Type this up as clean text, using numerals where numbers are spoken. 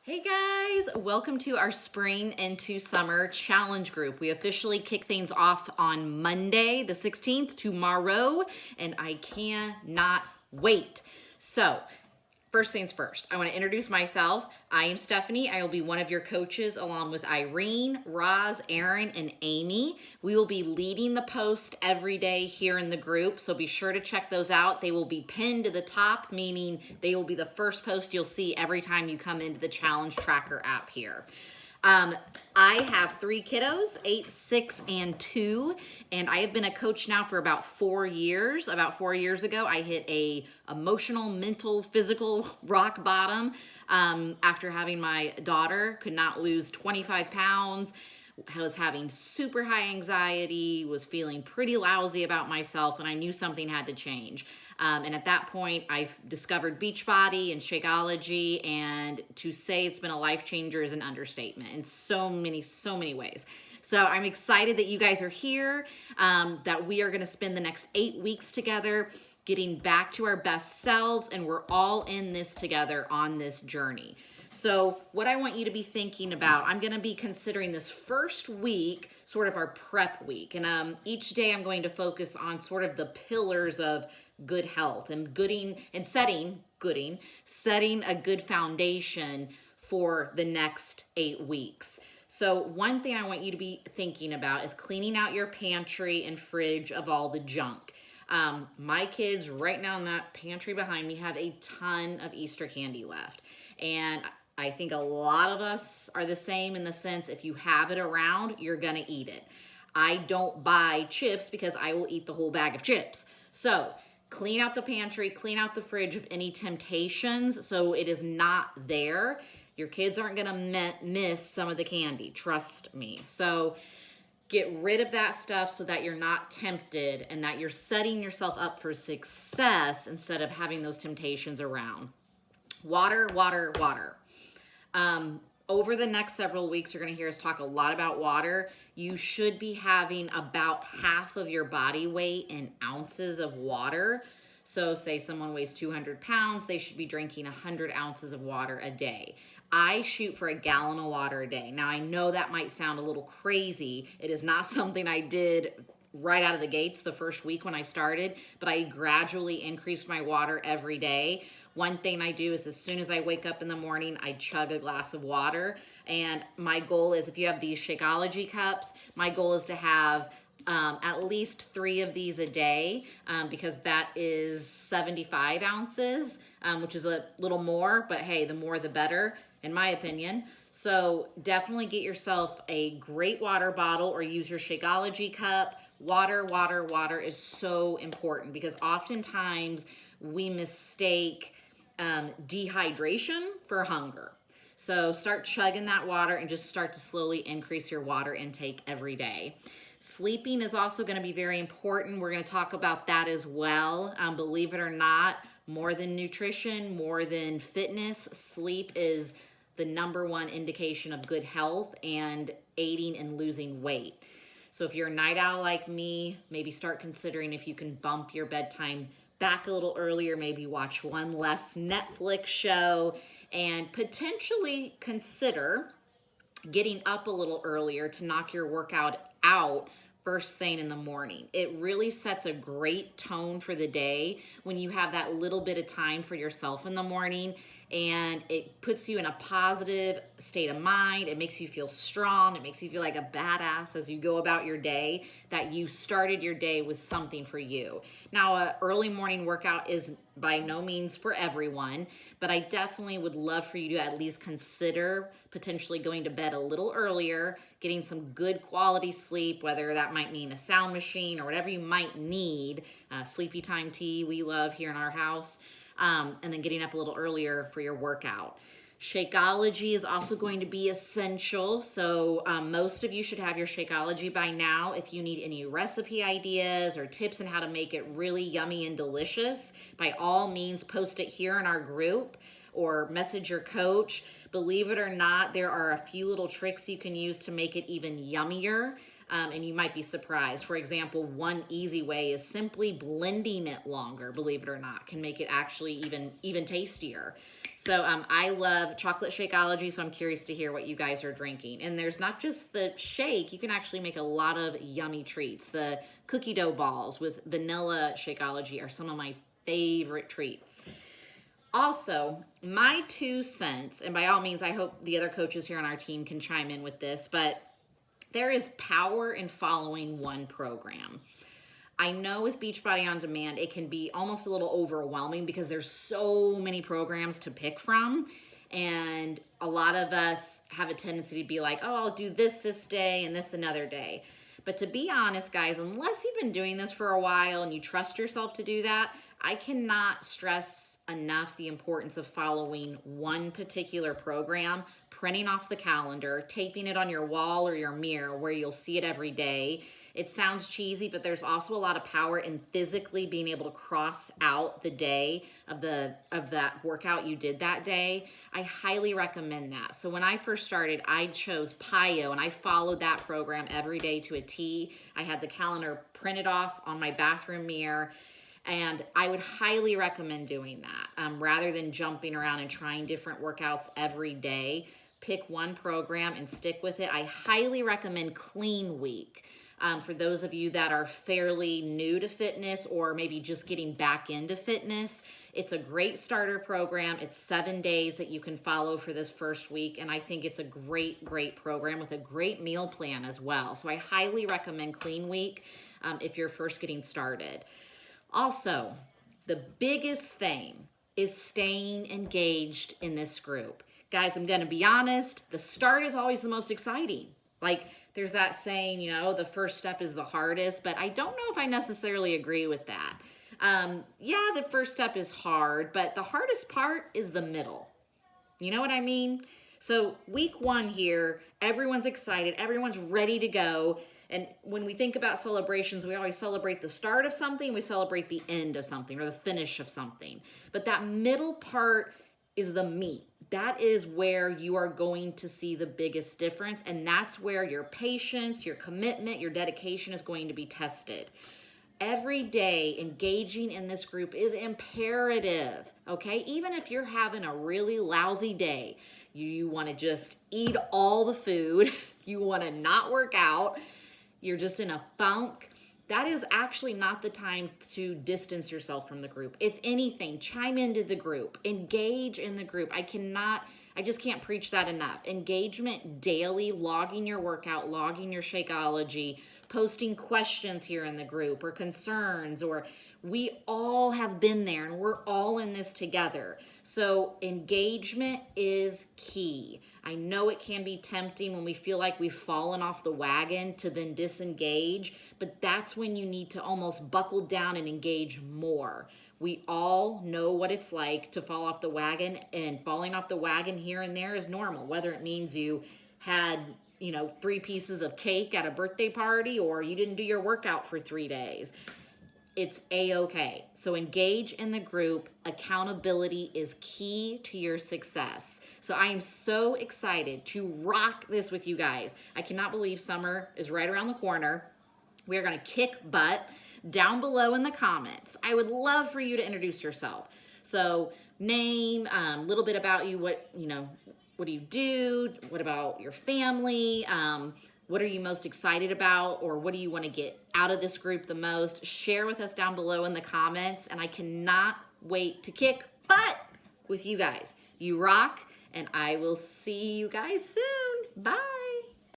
Hey guys, welcome to our Spring into Summer Challenge group. We officially kick things off on Monday, the 16th, tomorrow, and I cannot wait. So, first things first, I want to introduce myself. I am Stephanie. I will be one of your coaches along with Irene, Roz, Aaron, and Amy. We will be leading the post every day here in the group, so be sure to check those out. They will be pinned to the top, meaning they will be the first post you'll see every time you come into the Challenge Tracker app here. I have 3 kiddos, 8, 6, and 2, and I have been a coach now for about 4 years. About 4 years ago, I hit a emotional, mental, physical rock bottom after having my daughter. Could not lose 25 pounds. I was having super high anxiety, was feeling pretty lousy about myself, and I knew something had to change. And at that point, I discovered Beachbody and Shakeology, and to say it's been a life changer is an understatement in so many ways. So I'm excited that you guys are here, that we are going to spend the next 8 weeks together getting back to our best selves, and we're all in this together on this journey. So what I want you to be thinking about, I'm going to be considering this first week sort of our prep week. And each day I'm going to focus on sort of the pillars of good health and setting a good foundation for the next 8 weeks. So one thing I want you to be thinking about is cleaning out your pantry and fridge of all the junk. My kids right now in that pantry behind me have a ton of Easter candy left. And I think a lot of us are the same in the sense if you have it around, you're going to eat it. I don't buy chips because I will eat the whole bag of chips. So clean out the pantry, clean out the fridge of any temptations so it is not there. Your kids aren't going to miss some of the candy, trust me. So get rid of that stuff so that you're not tempted and that you're setting yourself up for success instead of having those temptations around. Water. Over the next several weeks, you're going to hear us talk a lot about water. You should be having about half of your body weight in ounces of water. So say someone weighs 200 pounds, they should be drinking 100 ounces of water a day. I shoot for a gallon of water a day. Now, I know that might sound a little crazy. It is not something I did right out of the gates the first week when I started, but I gradually increased my water every day. One thing I do is as soon as I wake up in the morning, I chug a glass of water. And my goal is, if you have these Shakeology cups, my goal is to have at least 3 of these a day because that is 75 ounces, which is a little more, but hey, the more the better, in my opinion. So definitely get yourself a great water bottle or use your Shakeology cup. Water is so important because oftentimes we mistake dehydration for hunger. So start chugging that water and just start to slowly increase your water intake every day. Sleeping is also going to be very important. We're going to talk about that as well. Believe it or not, more than nutrition, more than fitness, sleep is the #1 indication of good health and aiding in losing weight. So if you're a night owl like me, maybe start considering if you can bump your bedtime back a little earlier, maybe watch one less Netflix show, and potentially consider getting up a little earlier to knock your workout out first thing in the morning. It really sets a great tone for the day when you have that little bit of time for yourself in the morning, and it puts you in a positive state of mind. It makes you feel strong. It makes you feel like a badass as you go about your day, that you started your day with something for you. Now, an early morning workout is by no means for everyone, but I definitely would love for you to at least consider potentially going to bed a little earlier, getting some good quality sleep, whether that might mean a sound machine or whatever you might need, sleepy time tea we love here in our house, and then getting up a little earlier for your workout. Shakeology is also going to be essential. So most of you should have your Shakeology by now. If you need any recipe ideas or tips on how to make it really yummy and delicious, by all means, post it here in our group or message your coach. Believe it or not, there are a few little tricks you can use to make it even yummier. And you might be surprised. For example, one easy way is simply blending it longer, believe it or not, can make it actually even tastier. So I love chocolate Shakeology, so I'm curious to hear what you guys are drinking. And there's not just the shake, you can actually make a lot of yummy treats. The cookie dough balls with vanilla Shakeology are some of my favorite treats. Also, my 2 cents, and by all means, I hope the other coaches here on our team can chime in with this, but there is power in following one program. I know with Beachbody On Demand, it can be almost a little overwhelming because there's so many programs to pick from. And a lot of us have a tendency to be like, oh, I'll do this day and this another day. But to be honest, guys, unless you've been doing this for a while and you trust yourself to do that, I cannot stress enough the importance of following one particular program, printing off the calendar, taping it on your wall or your mirror where you'll see it every day. It sounds cheesy, but there's also a lot of power in physically being able to cross out the day of that workout you did that day. I highly recommend that. So when I first started, I chose PiYo and I followed that program every day to a T. I had the calendar printed off on my bathroom mirror. And I would highly recommend doing that rather than jumping around and trying different workouts every day. Pick one program and stick with it. I highly recommend Clean Week. For those of you that are fairly new to fitness or maybe just getting back into fitness, it's a great starter program. It's 7 days that you can follow for this first week. And I think it's a great program with a great meal plan as well. So I highly recommend Clean Week if you're first getting started. Also, the biggest thing is staying engaged in this group. Guys, I'm gonna be honest, the start is always the most exciting. Like, there's that saying, you know, the first step is the hardest, but I don't know if I necessarily agree with that. Yeah, the first step is hard, but the hardest part is the middle. You know what I mean? So week 1 here, everyone's excited, everyone's ready to go. And when we think about celebrations, we always celebrate the start of something, we celebrate the end of something or the finish of something. But that middle part is the meat. That is where you are going to see the biggest difference. And that's where your patience, your commitment, your dedication is going to be tested. Every day engaging in this group is imperative, okay? Even if you're having a really lousy day, you want to just eat all the food, you want to not work out, you're just in a funk, that is actually not the time to distance yourself from the group. If anything, chime into the group, engage in the group. I just can't preach that enough. Engagement daily, logging your workout, logging your Shakeology, posting questions here in the group or concerns, or we all have been there and we're all in this together. So engagement is key. I know it can be tempting when we feel like we've fallen off the wagon to then disengage, but that's when you need to almost buckle down and engage more. We all know what it's like to fall off the wagon, and falling off the wagon here and there is normal, whether it means you had 3 pieces of cake at a birthday party or you didn't do your workout for 3 days. It's a-okay. So engage in the group. Accountability is key to your success. So I am so excited to rock this with you guys. I cannot believe summer is right around the corner. We are going to kick butt. Down below in the comments, I would love for you to introduce yourself. So name, a little bit about you, what do you do? What about your family? What are you most excited about, or what do you want to get out of this group the most? Share with us down below in the comments, and I cannot wait to kick butt with you guys. You rock, and I will see you guys soon. Bye.